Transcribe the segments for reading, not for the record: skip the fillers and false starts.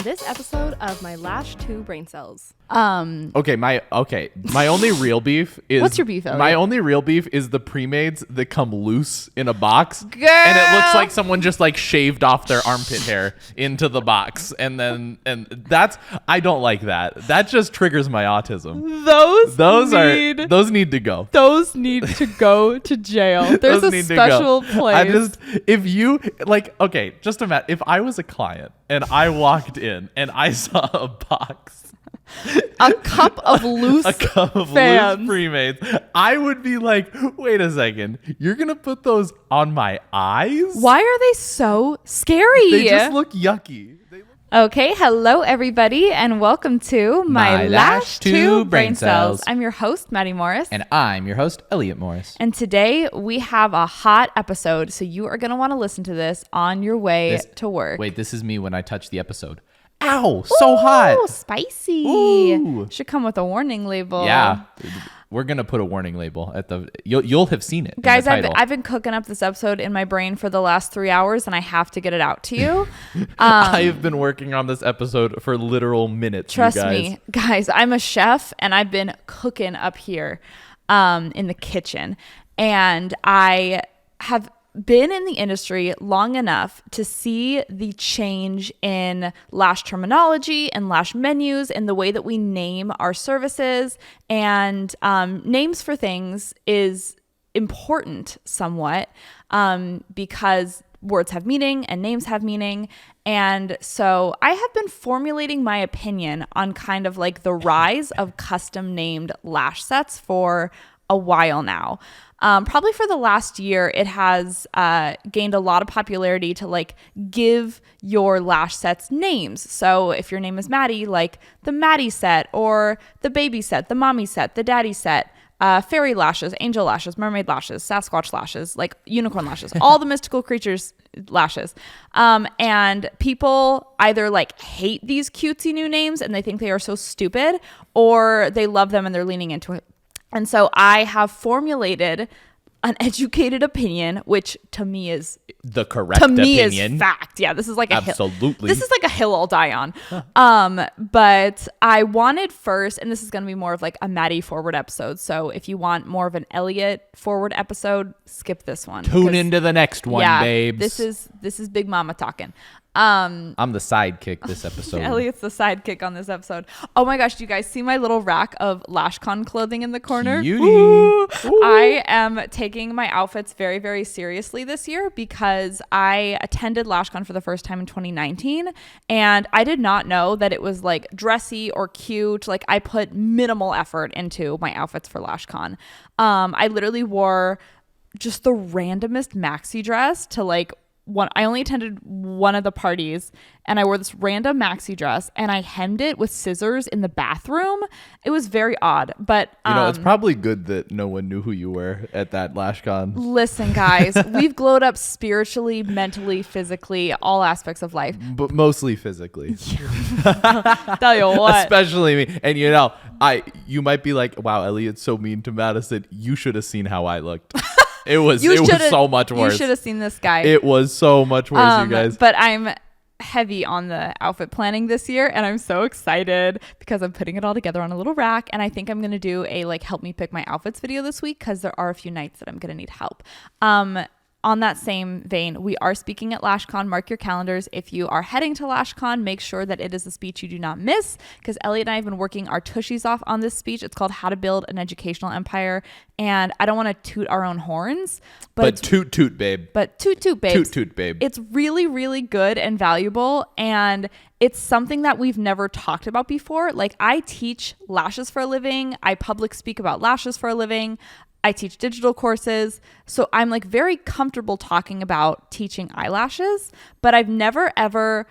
this episode of my LASH 2 brain cells. My only real beef is What's your beef, Elliot? My only real beef is the pre-mades that come loose in a box. Girl! And it looks like someone just like shaved off their armpit hair into the box. And I don't like that. That just triggers my autism. Those need to go. Those need to go to jail. There's a special place. Just imagine if I was a client and I walked in and I saw a box. A cup of loose fans. Pre-mades. I would be like, wait a second, you're gonna put those on my eyes? Why are they so scary? They just look yucky. Okay, hello everybody, and welcome to my LASH 2 brain cells. I'm your host, Maddie Morris. And I'm your host, Elliot Morris. And today we have a hot episode, so you are going to want to listen to this on your way to work. Wait, this is me when I touch the episode. Ow, so hot. Spicy. Ooh. Should come with a warning label. Yeah. We're going to put a warning label at you'll have seen it. Guys, I've been cooking up this episode in my brain for the last 3 hours and I have to get it out to you. I have been working on this episode for literal minutes. Trust me, guys, I'm a chef and I've been cooking up here in the kitchen. And I have been in the industry long enough to see the change in LASH terminology and LASH menus and the way that we name our services, and names for things is important somewhat because words have meaning and names have meaning. And so I have been formulating my opinion on kind of like the rise of custom named LASH sets for a while now. Probably for the last year, it has gained a lot of popularity to like give your LASH sets names. So if your name is Maddie, like the Maddie set or the baby set, the mommy set, the daddy set, fairy lashes, angel lashes, mermaid lashes, Sasquatch lashes, like unicorn lashes, all the mystical creatures lashes. And people either like hate these cutesy new names and they think they are so stupid, or they love them and they're leaning into it. And so I have formulated an educated opinion, which to me is the correct opinion. To me is fact. Yeah, this is like absolutely. This is like a hill I'll die on. But I wanted first, and this is going to be more of like a Maddie forward episode. So if you want more of an Elliot forward episode, skip this one. Tune into the next one, babes. This is Big Mama talking. I'm the sidekick this episode. Elliot's the sidekick on this episode. Oh my gosh, do you guys see my little rack of LashCon clothing in the corner? Ooh. I am taking my outfits very, very seriously this year because I attended LashCon for the first time in 2019, and I did not know that it was like dressy or cute. Like I put minimal effort into my outfits for LashCon. I literally wore just the randomest maxi dress to like I only attended one of the parties, and I wore this random maxi dress and I hemmed it with scissors in the bathroom. It was very odd, but it's probably good that no one knew who you were at that LashCon. Listen, guys, we've glowed up spiritually, mentally, physically, all aspects of life, but mostly physically. Tell you what, especially me. And you might be like, wow, Elliot's so mean to Madison. You should have seen how I looked. It was so much worse. You should have seen this guy. It was so much worse, you guys. But I'm heavy on the outfit planning this year, and I'm so excited because I'm putting it all together on a little rack, and I think I'm going to do a like help me pick my outfits video this week because there are a few nights that I'm going to need help. On that same vein, we are speaking at LashCon. Mark your calendars. If you are heading to LashCon, make sure that it is a speech you do not miss, because Elliot and I have been working our tushies off on this speech. It's called How to Build an Educational Empire. And I don't want to toot our own horns, but toot toot, babe. But toot toot, babe. Toot toot, babe. It's really, really good and valuable. And it's something that we've never talked about before. Like I teach lashes for a living. I public speak about lashes for a living. I teach digital courses, so I'm like very comfortable talking about teaching eyelashes, but I've never ever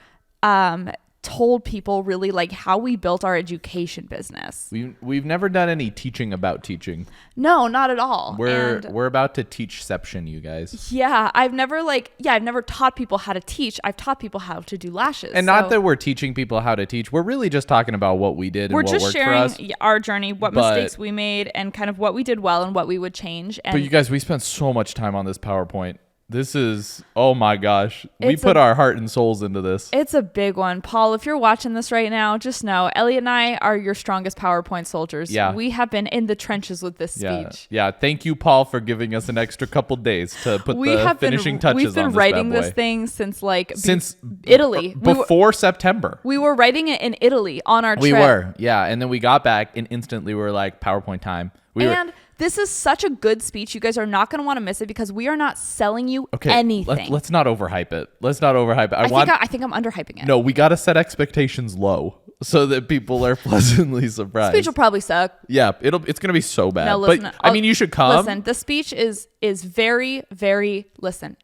told people really like how we built our education business. We've never done any teaching about teaching. No, not at all. We're about to teachception, you guys. Yeah, I've never taught people how to teach. I've taught people how to do lashes. And not that we're teaching people how to teach. We're really just talking about what we did and what worked for us. We're just sharing our journey, what mistakes we made, and kind of what we did well and what we would change. But you guys, we spent so much time on this PowerPoint. This is, oh my gosh. We It's put our heart and souls into this. It's a big one. Paul, if you're watching this right now, just know Elliot and I are your strongest PowerPoint soldiers. Yeah. We have been in the trenches with this speech. Yeah. Thank you, Paul, for giving us an extra couple days to put the finishing touches on this bad boy. We've been writing this thing since Italy. Before September. We were writing it in Italy on our trip. We were, yeah. And then we got back and instantly we were like, PowerPoint time. This is such a good speech. You guys are not going to want to miss it because we are not selling you anything. Let's not overhype it. I think I'm underhyping it. No, we got to set expectations low so that people are pleasantly surprised. Speech will probably suck. Yeah, it's going to be so bad. No, listen, but you should come. Listen, the speech is very, very, listen,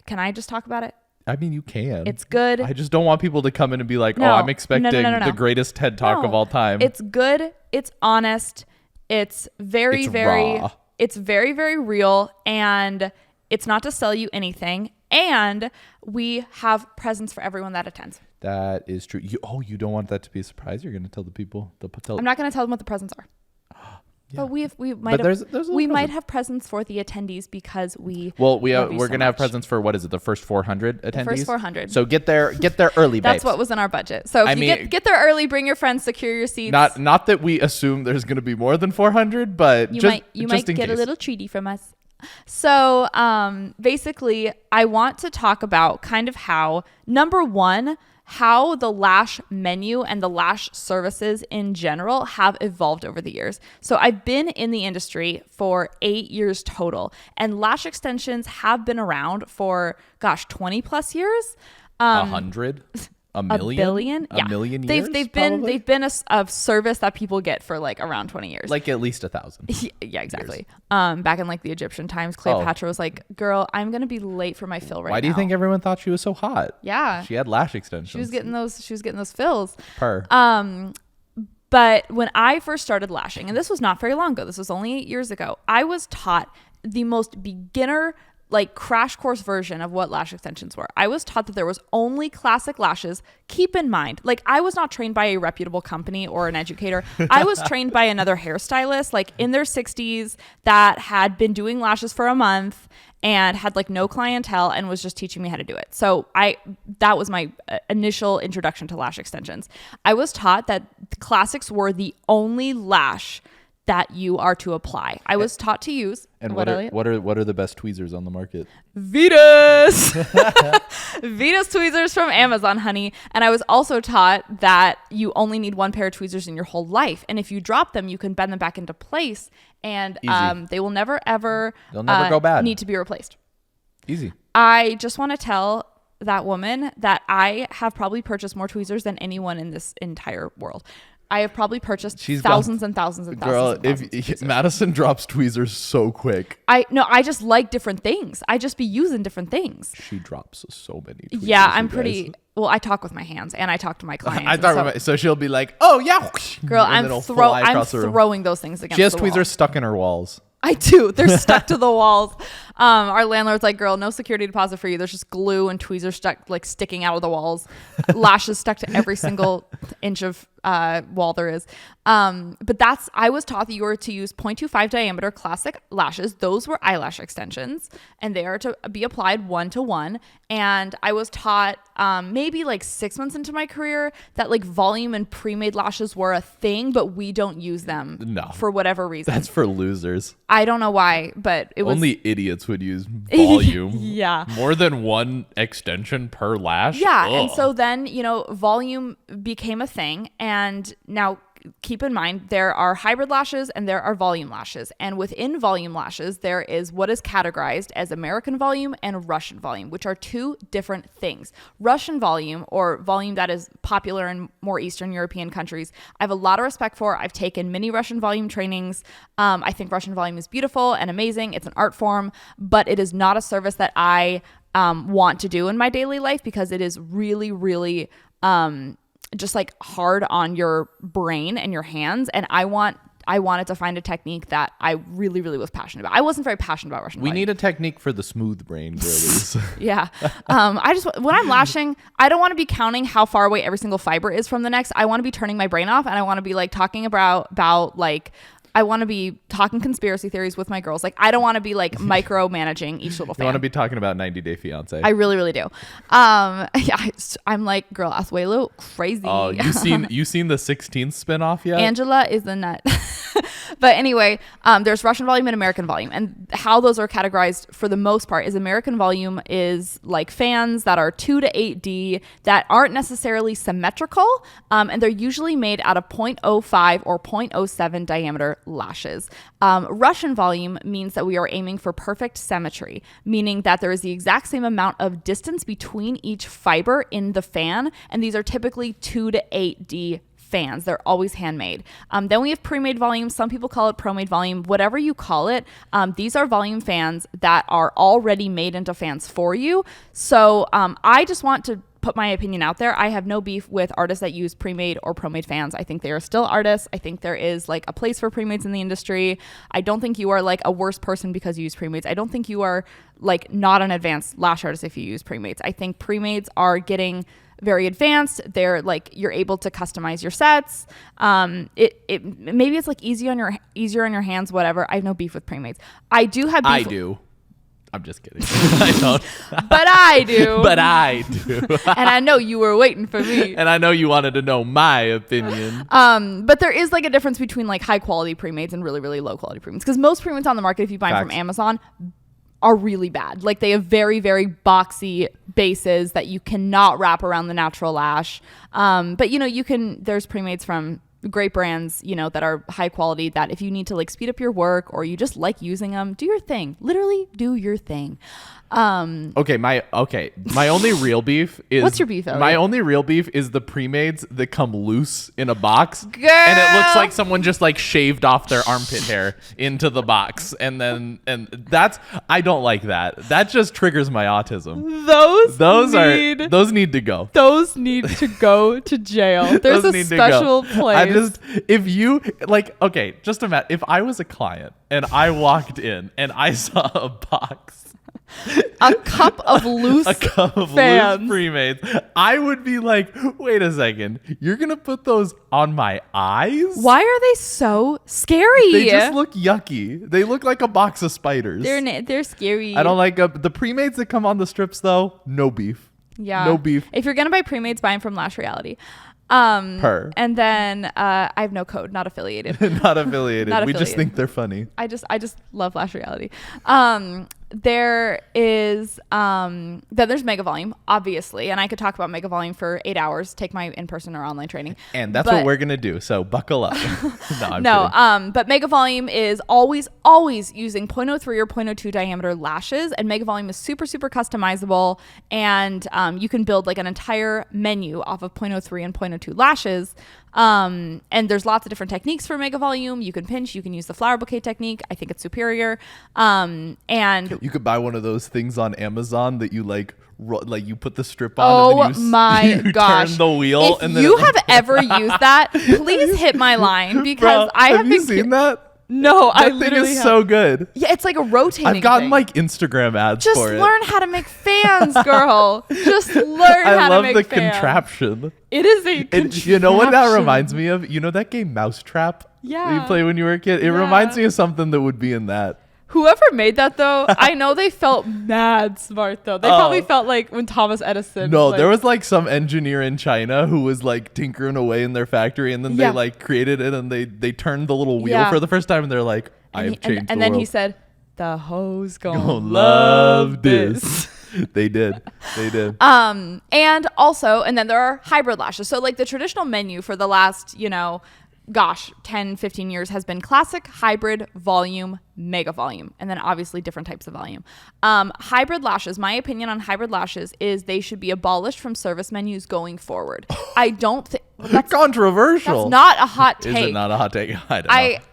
can I just talk about it? I mean, you can. It's good. I just don't want people to come in and be like, I'm expecting the greatest TED Talk of all time. It's good. It's honest. It's very, raw. It's very, very real, and it's not to sell you anything. And we have presents for everyone that attends. That is true. You don't want that to be a surprise? You're going to tell the people? I'm not going to tell them what the presents are. Yeah. But we might have presents for the attendees because we're going to have presents for, what is it, the first 400 attendees? The first 400. So get there early, babes. That's what was in our budget. So if you get there early, bring your friends, secure your seats. Not that we assume there's going to be more than 400, but you might get a little treaty from us. So basically, I want to talk about kind of how, number one, how the LASH menu and the LASH services in general have evolved over the years. So I've been in the industry for 8 years total, and LASH extensions have been around for 20 plus years. 100? A million? A billion? A million years? They've been a service that people get for like around 20 years. Like at least 1,000. Yeah, exactly. Back in like the Egyptian times, Cleopatra was like, girl, I'm going to be late for my fill right now. Why do you think everyone thought she was so hot? Yeah. She had lash extensions. She was getting those fills. Purr. But when I first started lashing, and this was not very long ago, this was only 8 years ago, I was taught the most beginner crash course version of what lash extensions were. I was taught that there was only classic lashes. Keep in mind, I was not trained by a reputable company or an educator. I was trained by another hairstylist, in their 60s, that had been doing lashes for a month and had no clientele and was just teaching me how to do it. So that was my initial introduction to lash extensions. I was taught that classics were the only lash that you are to apply. I was taught to use. And what are the best tweezers on the market? Vitas. Vitas tweezers from Amazon, honey. And I was also taught that you only need one pair of tweezers in your whole life, and if you drop them, you can bend them back into place, and they will never ever go bad. Need to be replaced. Easy. I just want to tell that woman that I have probably purchased more tweezers than anyone in this entire world. I have probably purchased thousands and thousands and thousands. Girl, if Madison drops tweezers so quick. I just like different things. I just be using different things. She drops so many tweezers. Yeah, I'm pretty. Well, I talk with my hands and I talk to my clients. So she'll be like, "Oh yeah, girl, I'm throwing those things against. She has the tweezers wall. Stuck in her walls. I do. They're stuck to the walls. Our landlord's like, girl, no security deposit for you. There's just glue and tweezers stuck, sticking out of the walls. Lashes stuck to every single inch of wall there is. But I was taught that you were to use 0.25 diameter classic lashes. Those were eyelash extensions, and they are to be applied 1-to-1. And I was taught maybe 6 months into my career that volume and pre-made lashes were a thing, but we don't use them for whatever reason. That's for losers. I don't know why, but it was only idiots would use volume. Yeah. More than one extension per lash. Yeah. Ugh. And so then, volume became a thing. And now keep in mind, there are hybrid lashes and there are volume lashes. And within volume lashes, there is what is categorized as American volume and Russian volume, which are two different things. Russian volume, or volume that is popular in more Eastern European countries, I have a lot of respect for. I've taken many Russian volume trainings. I think Russian volume is beautiful and amazing. It's an art form, but it is not a service that I want to do in my daily life because it is really, really just hard on your brain and your hands. And I wanted to find a technique that I really, really was passionate about. I wasn't very passionate about Russian volume. We need a technique for the smooth brain girlies. Yeah. When I'm lashing, I don't want to be counting how far away every single fiber is from the next. I want to be turning my brain off, and I want to be talking about I want to be talking conspiracy theories with my girls. Like I don't want to be like micromanaging each little fan. You want to be talking about 90 Day Fiance. I really, really do. Yeah, I'm like, girl, Asuelo, crazy. Oh, you seen the 16th spinoff yet? Angela is a nut. But anyway, there's Russian volume and American volume, and how those are categorized for the most part is American volume is like fans that are 2 to 8D that aren't necessarily symmetrical, and they're usually made out of 0.05 or 0.07 diameter lashes. Russian volume means that we are aiming for perfect symmetry, meaning that there is the exact same amount of distance between each fiber in the fan, and these are typically 2 to 8D fans. They're always handmade. Then we have pre-made volume. Some people call it pro-made volume. Whatever you call it, these are volume fans that are already made into fans for you. So I just want to put my opinion out there. I have no beef with artists that use pre-made or pro-made fans. I think they are still artists. I think there is like a place for pre-mades in the industry. I don't think you are like a worse person because you use pre-mades. I don't think you are like not an advanced lash artist if you use pre-mades. I think pre-mades are getting very advanced. They're like, you're able to customize your sets. Maybe it's like easier on your hands, whatever. I have no beef with pre-mades. I do have beef. I do. I'm just kidding. I don't. But I do. But I do. And I know you were waiting for me. And I know you wanted to know my opinion. But there is like a difference between like high quality pre-mades and really, really low quality pre-mades. Because most pre-mades on the market, if you buy them from Amazon, are really bad. Like they have very, very boxy bases that you cannot wrap around the natural lash. But you know, there's pre-mades from great brands, you know, that are high quality that if you need to like speed up your work or you just like using them, do your thing. Literally do your thing. My only real beef is what's your beef, Ellie? My only real beef is the pre-mades that come loose in a box. Girl! And it looks like someone just like shaved off their armpit hair into the box. And that's, I don't like that. That just triggers my autism. Those need to go. Those need to go to jail. There's a special place. If you like, okay, just imagine if I was a client and I walked in and I saw a box, a cup of loose fans. Pre-mades, I would be like, wait a second, you're gonna put those on my eyes? Why are they so scary? They just look yucky. They look like a box of spiders. They're scary. I don't like the pre-mades that come on the strips though. No beef. Yeah, no beef. If you're gonna buy pre-mades, buy them from Lash Reality. And then I have no code, not affiliated. Not affiliated. We just think they're funny. I just love Lash Reality. There is then there's Mega Volume, obviously, and I could talk about Mega Volume for 8 hours, take my in-person or online training. And that's what we're gonna do, so buckle up. But Mega Volume is always using 0.03 or 0.02 diameter lashes, and Mega Volume is super, super customizable, and you can build like an entire menu off of 0.03 and 0.02 lashes. And there's lots of different techniques for Mega Volume. You can pinch, you can use the flower bouquet technique. I think it's superior. And you could buy one of those things on Amazon that you like you put the strip on. And then you turn the wheel. If you have ever used that, please hit my line because have you seen that? No, I literally literally think it's so good. Yeah, it's like a rotating I've gotten thing. like Instagram ads Just for it. Just learn how to make fans, girl. Just learn how to make fans. I love the contraption. It is a contraption. You know what that reminds me of? You know that game Mousetrap? Yeah. That you play when you were a kid? It reminds me of something that would be in that. Whoever made that, though, I know they felt mad smart, though. They probably felt like when Thomas Edison. No, there was like some engineer in China who was like tinkering away in their factory, and then they like created it, and they turned the little wheel for the first time, and they're like, I have changed the world. And then he said, the hoes gonna love this. They did. And also, and then there are hybrid lashes. So like the traditional menu for the last, 10, 15 years has been classic, hybrid, volume, Mega Volume, and then obviously different types of volume. Hybrid lashes, my opinion on hybrid lashes is they should be abolished from service menus going forward. I don't think that's controversial. That's not a hot take. Is it not a hot take? I don't know.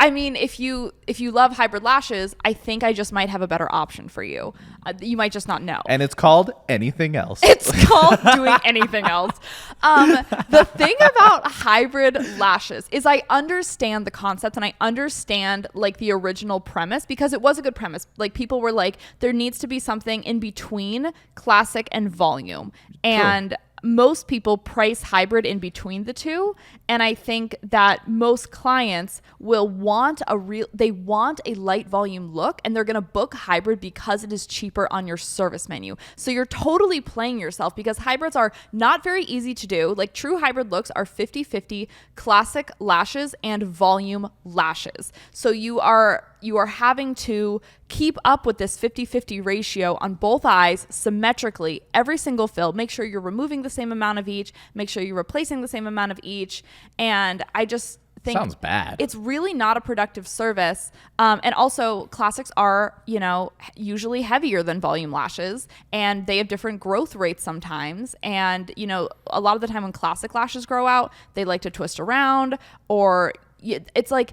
I mean, if you love hybrid lashes, I think I just might have a better option for you. You might just not know. And it's called anything else. It's called doing anything else. The thing about hybrid lashes is I understand the concept and I understand like the original premise because it was a good premise. Like people were like, there needs to be something in between classic and volume. And most people price hybrid in between the two. And I think that most clients will want they want a light volume look, and they're going to book hybrid because it is cheaper on your service menu. So you're totally playing yourself, because hybrids are not very easy to do. Like, true hybrid looks are 50-50 classic lashes and volume lashes. So you are having to keep up with this 50-50 ratio on both eyes symmetrically every single fill. Make sure you're removing the same amount of each, make sure you're replacing the same amount of each. And I just think sounds bad. It's really not a productive service. And also, classics are, usually heavier than volume lashes, and they have different growth rates sometimes. And, a lot of the time when classic lashes grow out, they like to twist around, or it's like,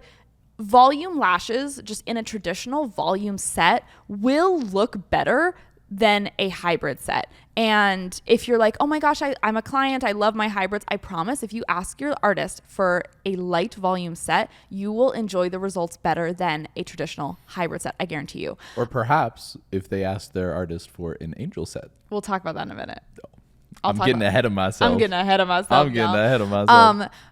volume lashes just in a traditional volume set will look better than a hybrid set. And if you're like, oh my gosh, I'm a client, I love my hybrids, I promise if you ask your artist for a light volume set, you will enjoy the results better than a traditional hybrid set, I guarantee you. Or perhaps if they ask their artist for an angel set. We'll talk about that in a minute. I'm getting ahead of myself.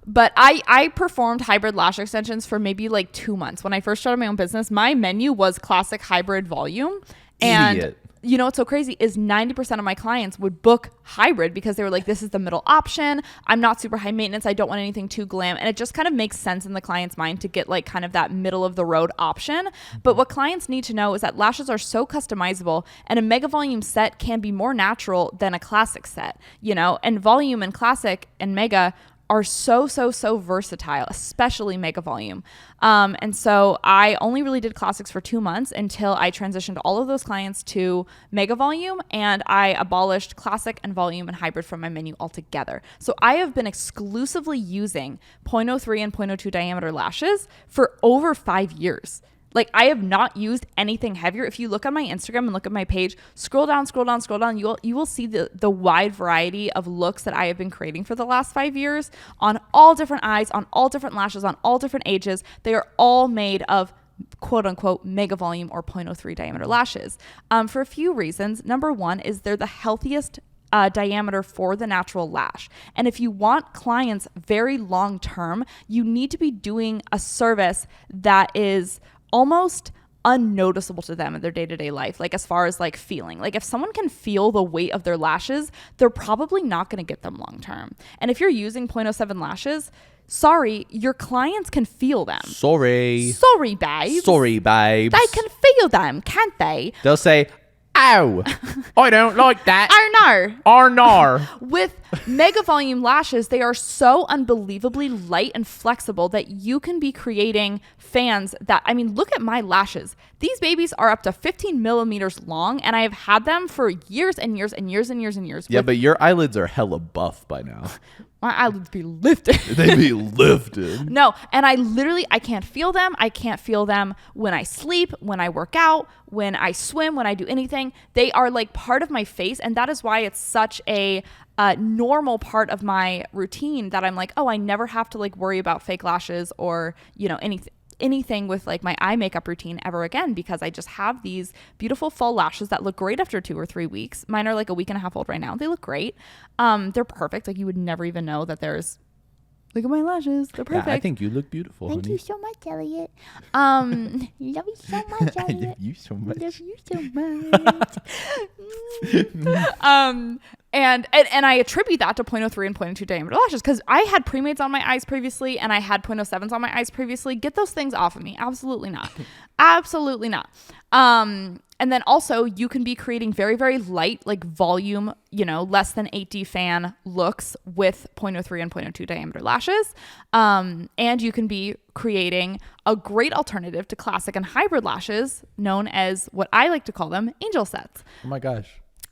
But I performed hybrid lash extensions for maybe like 2 months. When I first started my own business, my menu was classic hybrid volume. And Idiot. What's so crazy is 90% of my clients would book hybrid because they were like, this is the middle option. I'm not super high maintenance. I don't want anything too glam. And it just kind of makes sense in the client's mind to get like kind of that middle of the road option. But what clients need to know is that lashes are so customizable, and a mega volume set can be more natural than a classic set, and volume and classic and mega are so versatile, especially mega volume. And so I only really did classics for 2 months until I transitioned all of those clients to mega volume, and I abolished classic and volume and hybrid from my menu altogether. So I have been exclusively using 0.03 and 0.02 diameter lashes for over 5 years. Like, I have not used anything heavier. If you look on my Instagram and look at my page, scroll down, you will see the wide variety of looks that I have been creating for the last 5 years on all different eyes, on all different lashes, on all different ages. They are all made of quote unquote mega volume or 0.03 diameter lashes for a few reasons. Number one is they're the healthiest diameter for the natural lash. And if you want clients very long term, you need to be doing a service that is almost unnoticeable to them in their day-to-day life, like as far as like feeling. Like, if someone can feel the weight of their lashes, they're probably not going to get them long term. And if you're using 0.07 lashes, sorry, your clients can feel them. Sorry, babes. They can feel them, can't they? They'll say, ow, I don't like that. Oh no. With mega volume lashes, they are so unbelievably light and flexible that you can be creating fans that, look at my lashes. These babies are up to 15 millimeters long, and I have had them for years and years and years and years and years. Yeah, but your eyelids are hella buff by now. My eyelids be lifted. They be lifted. No, and I can't feel them. I can't feel them when I sleep, when I work out, when I swim, when I do anything. They are like part of my face, and that is why it's such a normal part of my routine that I'm like, oh, I never have to like worry about fake lashes or, anything with like my eye makeup routine ever again, because I just have these beautiful full lashes that look great after 2 or 3 weeks. Mine are like a week and a half old right now. They look great. They're perfect. Like, you would never even know that there's, look at my lashes. They're perfect. Yeah, I think you look beautiful, Thank honey. you so much, Elliot. Love you so much, I Elliot. love you so much. Love you so much. And I attribute that to 0.03 and 0.02 diameter lashes, because I had pre-mades on my eyes previously, and I had 0.07s on my eyes previously. Get those things off of me. Absolutely not. Absolutely not. And then also, you can be creating very, very light, like volume, less than 8D fan looks with 0.03 and 0.02 diameter lashes. And you can be creating a great alternative to classic and hybrid lashes, known as what I like to call them angel sets. Oh my gosh.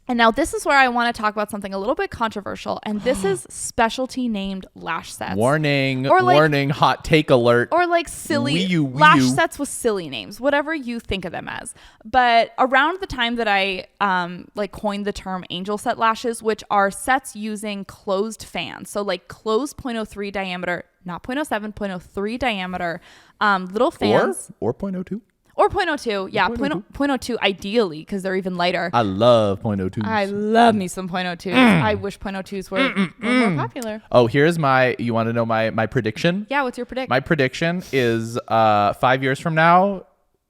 And now this is where I want to talk about something a little bit controversial, and this is specialty named lash sets. Warning, or like, warning, hot take alert. Or like silly lash sets with silly names, whatever you think of them as. But around the time that I coined the term angel set lashes, which are sets using closed fans, so like closed 0.03 diameter, not 0.07, 0.03 diameter little fans. Or 0.02. Or Or 0.02. Yeah, 0.02 ideally because they're even lighter. I love 0.02s. I love me some 0.02s. I wish 0.02s were more popular. Oh, here's you want to know my prediction? Yeah, what's your prediction? My prediction is 5 years from now,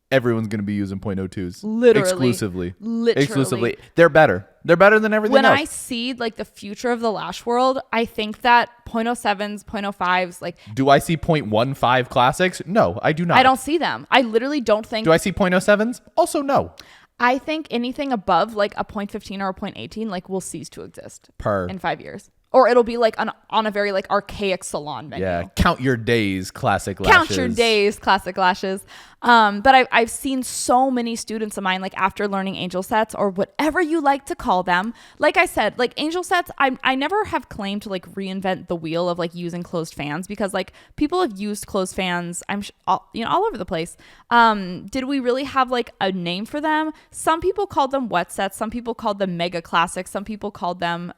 everyone's going to be using 0.02s. Literally. Exclusively. They're better. They're better than everything else. When I see like the future of the lash world, I think that 0.07s, 0.05s, like... Do I see 0.15 classics? No, I do not. I don't see them. I literally don't think... Do I see 0.07s? Also, no. I think anything above like a 0.15 or a 0.18 like will cease to exist in 5 years. Or it'll be like on a very like archaic salon menu. Yeah, count your days, classic lashes. Count your days, classic lashes. But I've seen so many students of mine, like after learning angel sets or whatever you like to call them. Like I said, like angel sets, I never have claimed to like reinvent the wheel of like using closed fans because like people have used closed fans, all over the place. Did we really have like a name for them? Some people called them wet sets. Some people called them mega classics. Some people called them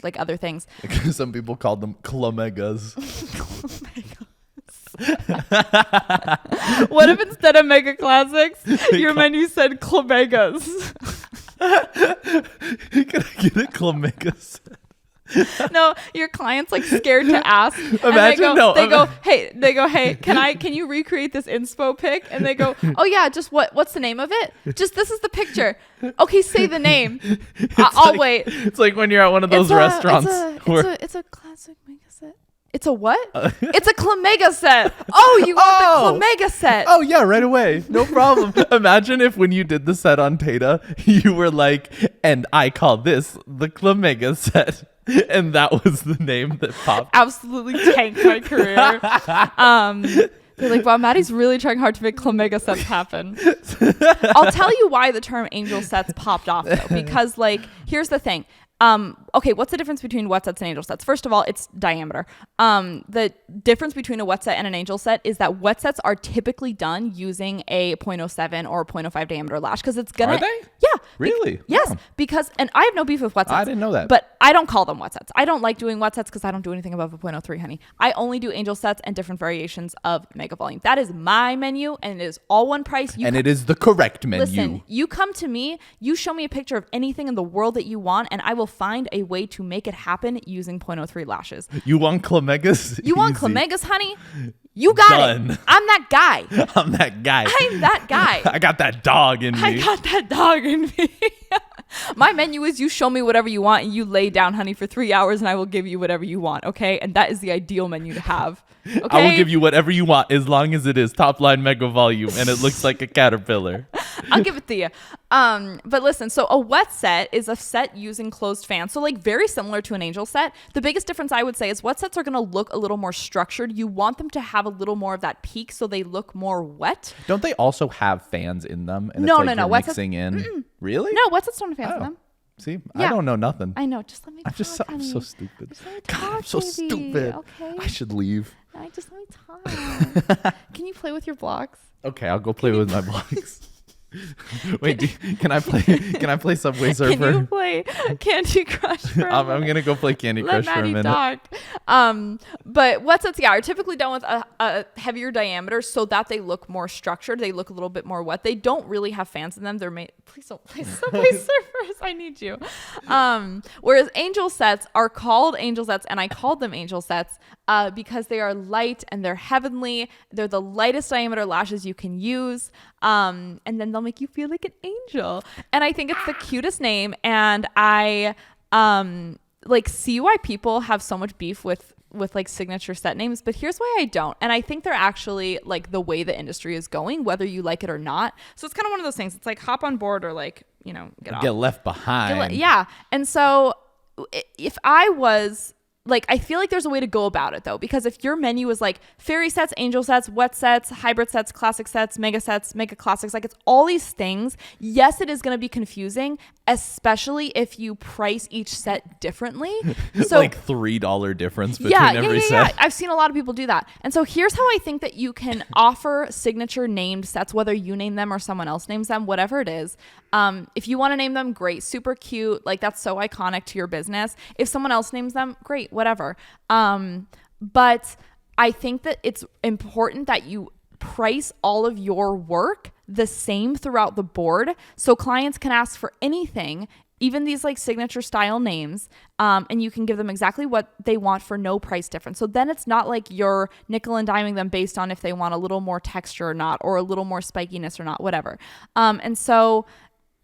like other things. Some people called them Clamegas. What if instead of mega classics, your menu said Clamegas? Can I get a Clamegas? No, your client's like scared to ask. Imagine they go, hey, can you recreate this inspo pic? And they go, oh yeah, just what's the name of it? Just this is the picture. Okay, say the name. I'll wait. It's like when you're at one of those restaurants. It's a classic mega set. It's a what? It's a Clamega set. Oh, you want the Clamega set? Oh yeah, right away. No problem. Imagine if when you did the set on Tata, you were like, and I call this the Clamega set. And that was the name that popped. Absolutely tanked my career. They're like, wow, Maddie's really trying hard to make Clamega sets happen. I'll tell you why the term angel sets popped off though, because like, here's the thing. Okay, what's the difference between wet sets and angel sets? First of all, it's diameter. The difference between a wet set and an angel set is that wet sets are typically done using a 0.07 or 0.05 diameter lash because it's gonna. Are they? Yeah. Really? Yes, Wow. because and I have no beef with wet sets. I didn't know that. But I don't call them wet sets. I don't like doing wet sets because I don't do anything above a 0.03, honey. I only do angel sets and different variations of mega volume. That is my menu, and it is all one price. It is the correct menu. Listen, you come to me, you show me a picture of anything in the world that you want, and I will find a way to make it happen using 0.03 lashes. You want Clamegas? You want Clamegas, honey? You got Done. it. I'm that guy. I'm that guy. I'm that guy. I got that dog in me. I got that dog in me. My menu is you show me whatever you want and you lay down, honey, for 3 hours and I will give you whatever you want, okay? And that is the ideal menu to have. Okay? I will give you whatever you want as long as it is top line mega volume and it looks like a caterpillar. I'll give it to you. But listen, so a wet set is a set using closed fans. So like very similar to an angel set. The biggest difference I would say is wet sets are going to look a little more structured. You want them to have a little more of that peak so they look more wet. Don't they also have fans in them? And No. You're mixing in. Really? No, wet sets don't have fans in them. See, Yeah. I don't know nothing. I know. Just let me talk, I'm honey. so stupid. Just let me God, I'm talk, so baby. stupid. Okay. I should leave. Just let me talk. Can you play with your blocks? Okay, I'll go play with my blocks. Wait, can I play Subway Surfer? Can you play Candy Crush for a I'm minute? gonna go play Candy Crush Let for a Maddie minute. talk. But wet sets, are typically done with a heavier diameter so that they look more structured. They look a little bit more wet. They don't really have fans in them. They're made. Please don't play Subway Surfers. I need you. Whereas angel sets are called angel sets, and I called them angel sets because they are light and they're heavenly. They're the lightest diameter lashes you can use. And then they'll make you feel like an angel. And I think it's the cutest name. And I like see why people have so much beef with like signature set names, but here's why I don't. And I think they're actually like the way the industry is going, whether you like it or not. So it's kind of one of those things. It's like hop on board or like, get off. Get left behind. Yeah. And so if I was like, I feel like there's a way to go about it though, because if your menu is like fairy sets, angel sets, wet sets, hybrid sets, classic sets, mega classics, like it's all these things. Yes, it is going to be confusing, especially if you price each set differently. So like $3 difference between every set. Yeah. I've seen a lot of people do that. And so here's how I think that you can offer signature named sets, whether you name them or someone else names them, whatever it is. If you want to name them, great, super cute. Like that's so iconic to your business. If someone else names them, great, whatever. But I think that it's important that you price all of your work the same throughout the board, so clients can ask for anything, even these like signature style names, and you can give them exactly what they want for no price difference. So then it's not like you're nickel and diming them based on if they want a little more texture or not, or a little more spikiness or not, whatever. And so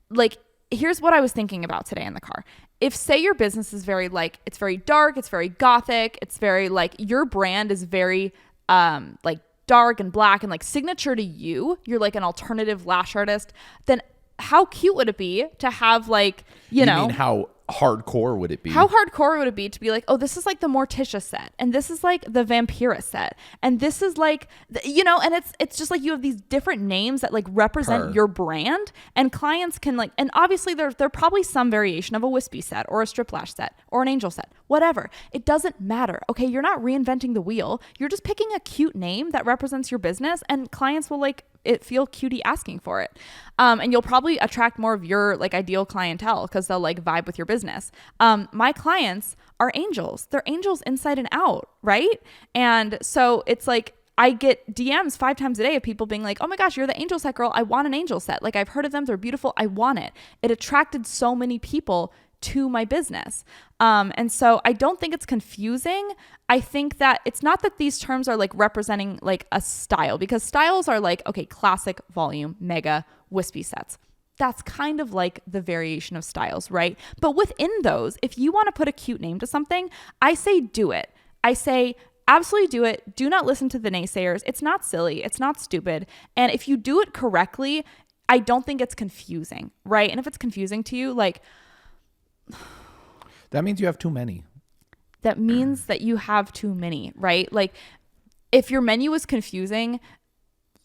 like, here's what I was thinking about today in the car. If say your business is very like, it's very dark, it's very gothic, it's very like, your brand is very like dark and black and like signature to you, you're like an alternative lash artist, then how cute would it be to have like, you know, mean how hardcore would it be? How hardcore would it be to be like, oh, this is like the Morticia set, and this is like the Vampira set, and this is like, you know, and it's just like you have these different names that like represent your brand, and clients can like, and obviously there probably some variation of a wispy set or a strip lash set or an angel set, whatever. It doesn't matter. Okay, you're not reinventing the wheel. You're just picking a cute name that represents your business, and clients will like it feel cutie asking for it. And you'll probably attract more of your like ideal clientele because they'll like vibe with your business. My clients are angels. They're angels inside and out, right? And so it's like I get DMs 5 times a day of people being like, oh my gosh, you're the angel set girl. I want an angel set. Like I've heard of them. They're beautiful. I want it. It attracted so many people to my business. And so I don't think it's confusing. I think that it's not that these terms are like representing like a style, because styles are like, okay, classic, volume, mega, wispy sets. That's kind of like the variation of styles, right? But within those, if you want to put a cute name to something, I say do it. I say absolutely do it. Do not listen to the naysayers. It's not silly. It's not stupid. And if you do it correctly, I don't think it's confusing, right? And if it's confusing to you, like, that means you have too many. That means that you have too many, right? Like if your menu is confusing,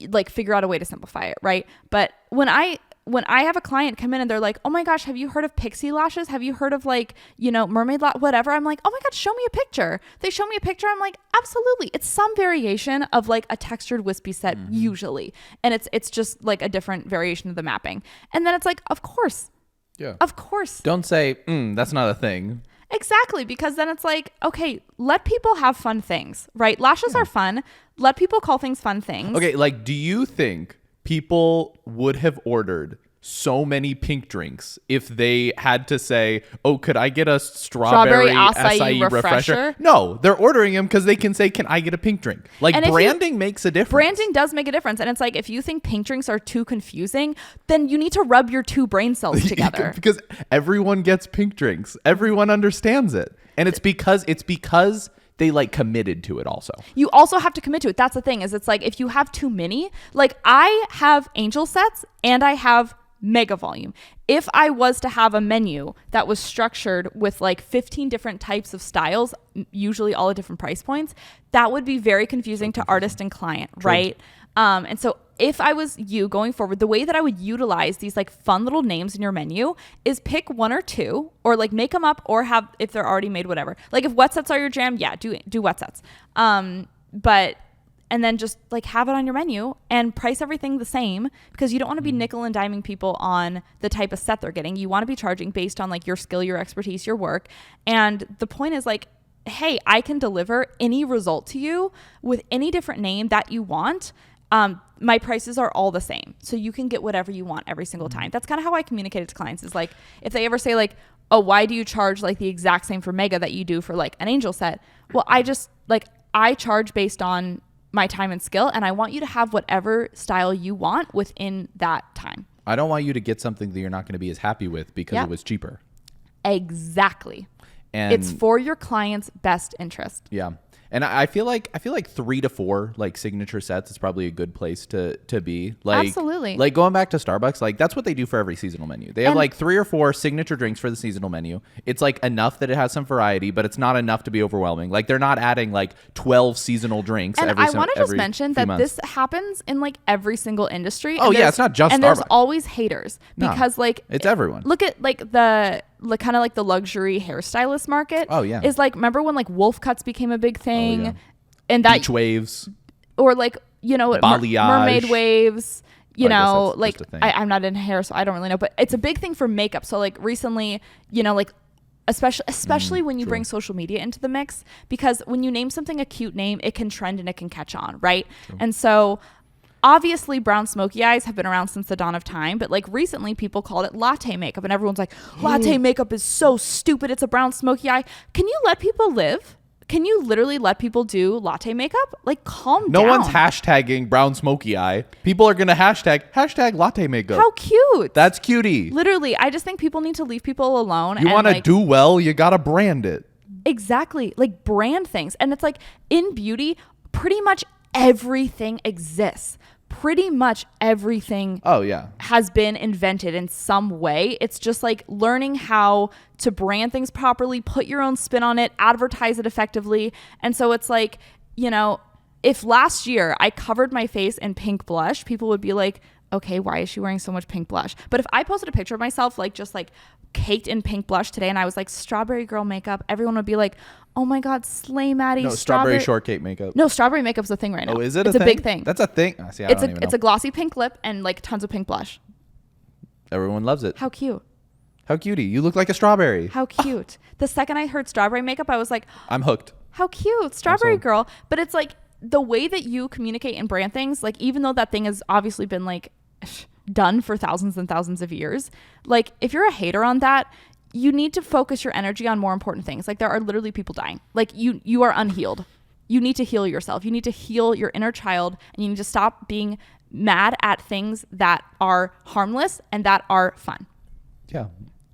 like figure out a way to simplify it, right? But when I have a client come in and they're like, oh my gosh, have you heard of pixie lashes? Have you heard of like, you know, mermaid whatever? I'm like, oh my God, show me a picture. They show me a picture. I'm like, absolutely. It's some variation of like a textured wispy set usually. And it's just like a different variation of the mapping. And then it's like, of course. Yeah. Of course. Don't say, that's not a thing. Exactly, because then it's like, okay, let people have fun things, right? Lashes are fun. Let people call things fun things. Okay, like, do you think people would have ordered so many pink drinks if they had to say, oh, could I get a strawberry acai refresher? No, they're ordering them because they can say, can I get a pink drink? Like, branding makes a difference. Branding does make a difference. And it's like, if you think pink drinks are too confusing, then you need to rub your 2 brain cells together. Because everyone gets pink drinks. Everyone understands it. And it's because they like committed to it also. You also have to commit to it. That's the thing, is it's like, if you have too many, like I have angel sets and I have mega volume. If I was to have a menu that was structured with like 15 different types of styles, usually all at different price points, that would be very confusing to artist and client, right? And so if I was you going forward, the way that I would utilize these like fun little names in your menu is pick 1 or 2, or like make them up, or have, if they're already made, whatever. Like if wet sets are your jam, yeah, do wet sets. And then just like have it on your menu and price everything the same, because you don't want to be nickel and diming people on the type of set they're getting. You want to be charging based on like your skill, your expertise, your work. And the point is like, hey, I can deliver any result to you with any different name that you want. My prices are all the same. So you can get whatever you want every single time. That's kind of how I communicate it to clients, is like, if they ever say like, oh, why do you charge like the exact same for mega that you do for like an angel set? Well, I charge based on my time and skill, and I want you to have whatever style you want within that time. I don't want you to get something that you're not going to be as happy with because it was cheaper. Exactly. And it's for your client's best interest. Yeah. And I feel like 3 to 4 like signature sets is probably a good place to be. Like, absolutely. Like going back to Starbucks, like that's what they do for every seasonal menu. They have like 3 or 4 signature drinks for the seasonal menu. It's like enough that it has some variety, but it's not enough to be overwhelming. Like they're not adding like 12 seasonal drinks. And I want to just mention that this happens in like every single industry. Oh yeah, it's not just Starbucks. And there's always haters, because like it's everyone. Look at like the kind of like the luxury hairstylist market. Oh yeah, is like, remember when like wolf cuts became a big thing? Oh, yeah. And that beach waves, or like, you know, mermaid waves, you know, like I'm not in hair, so I don't really know, but it's a big thing for makeup. So like recently, you know, like especially when you bring social media into the mix, because when you name something a cute name, it can trend and it can catch on, right? True. And so obviously brown smoky eyes have been around since the dawn of time, but like recently people called it latte makeup and everyone's like, latte makeup is so stupid. It's a brown smoky eye. Can you let people live? Can you literally let people do latte makeup? Like, calm down. No one's hashtagging brown smoky eye. People are going to hashtag latte makeup. How cute. That's cutie. Literally, I just think people need to leave people alone. You want to do well, you got to brand it. Exactly. Like, brand things. And it's like, in beauty, pretty much everything exists. Pretty much everything has been invented in some way. It's just like learning how to brand things properly, put your own spin on it, advertise it effectively. And so it's like, you know, if last year I covered my face in pink blush, people would be like, okay, why is she wearing so much pink blush? But if I posted a picture of myself like just like caked in pink blush today and I was like strawberry girl makeup, everyone would be like, oh my God, slay Maddie. No, strawberry shortcake makeup. No, strawberry makeup's a thing right now. Oh, is it? It's a big thing. That's a thing. See, I don't even know. It's a glossy pink lip and like tons of pink blush. Everyone loves it. How cute. How cutie. You look like a strawberry. How cute. The second I heard strawberry makeup, I was like, I'm hooked. How cute. Strawberry girl. But it's like the way that you communicate and brand things, like even though that thing has obviously been like done for thousands and thousands of years, like if you're a hater on that, you need to focus your energy on more important things. Like there are literally people dying. Like you are unhealed. You need to heal yourself. You need to heal your inner child, and you need to stop being mad at things that are harmless and that are fun. Yeah.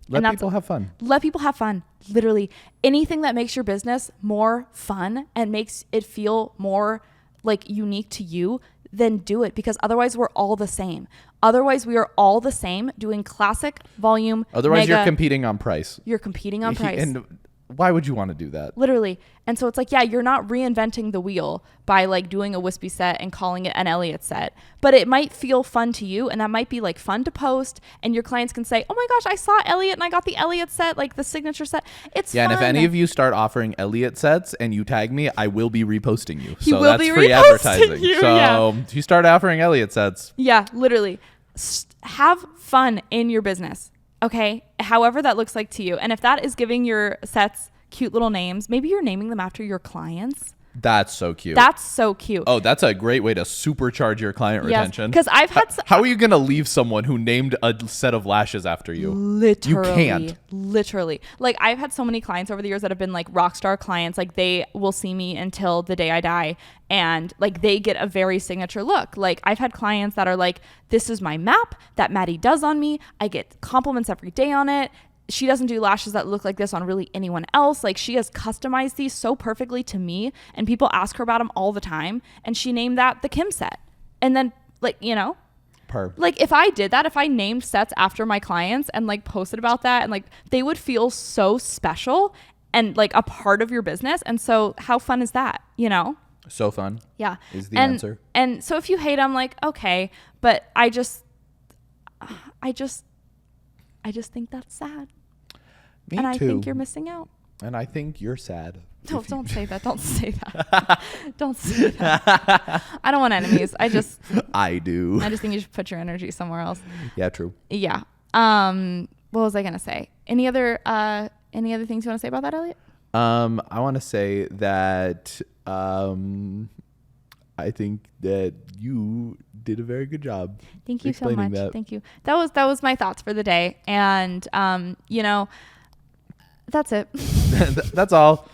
Let people have fun. Let people have fun. Literally anything that makes your business more fun and makes it feel more like unique to you, then do it, because otherwise we're all the same. Otherwise we are all the same doing classic volume. Otherwise you're competing on price. You're competing on price. And why would you want to do that? Literally. And so it's like, yeah, you're not reinventing the wheel by like doing a wispy set and calling it an Elliott set, but it might feel fun to you, and that might be like fun to post, and your clients can say, oh my gosh, I saw Elliott and I got the Elliott set, like the signature set. It's fun. And if any of you start offering Elliott sets and you tag me, I will be reposting you. He so will that's be free reposting advertising. you, so yeah. if you start offering Elliott sets. Yeah, literally. Have fun in your business. Okay. However that looks like to you. And if that is giving your sets cute little names, maybe you're naming them after your clients. That's so cute. That's so cute. Oh, that's a great way to supercharge your client retention. Because I've had how are you going to leave someone who named a set of lashes after you? Literally. You can't. Literally. Like I've had so many clients over the years that have been like rock star clients. Like they will see me until the day I die, and like they get a very signature look. Like I've had clients that are like, this is my map that Maddie does on me. I get compliments every day on it. She doesn't do lashes that look like this on really anyone else. Like she has customized these so perfectly to me, and people ask her about them all the time. And she named that the Kim set. And then like, you know, like if I did that, if I named sets after my clients and like posted about that, and like they would feel so special and like a part of your business. And so how fun is that? You know? So fun. Yeah. Is the answer. And so if you hate, I'm like, okay, but I just think that's sad. Me and too. I think you're missing out. And I think you're sad. No, don't say that. Don't say that. Don't say that. I don't want enemies. I do. I just think you should put your energy somewhere else. Yeah, true. Yeah. What was I gonna say? Any other things you want to say about that, Elliott? I want to say that I think that you did a very good job. Thank you so much. Thank you. That was my thoughts for the day, and you know, that's it. That's all.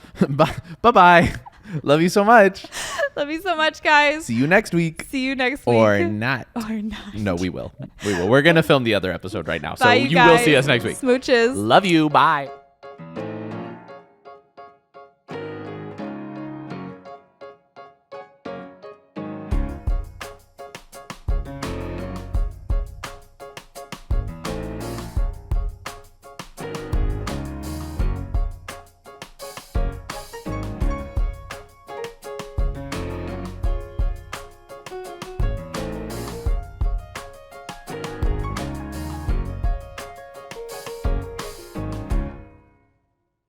Bye. Love you so much. Love you so much, guys. See you next week. Or not. No, we will. We're gonna film the other episode right now. Bye, so you will see us next week. Smooches. Love you. Bye.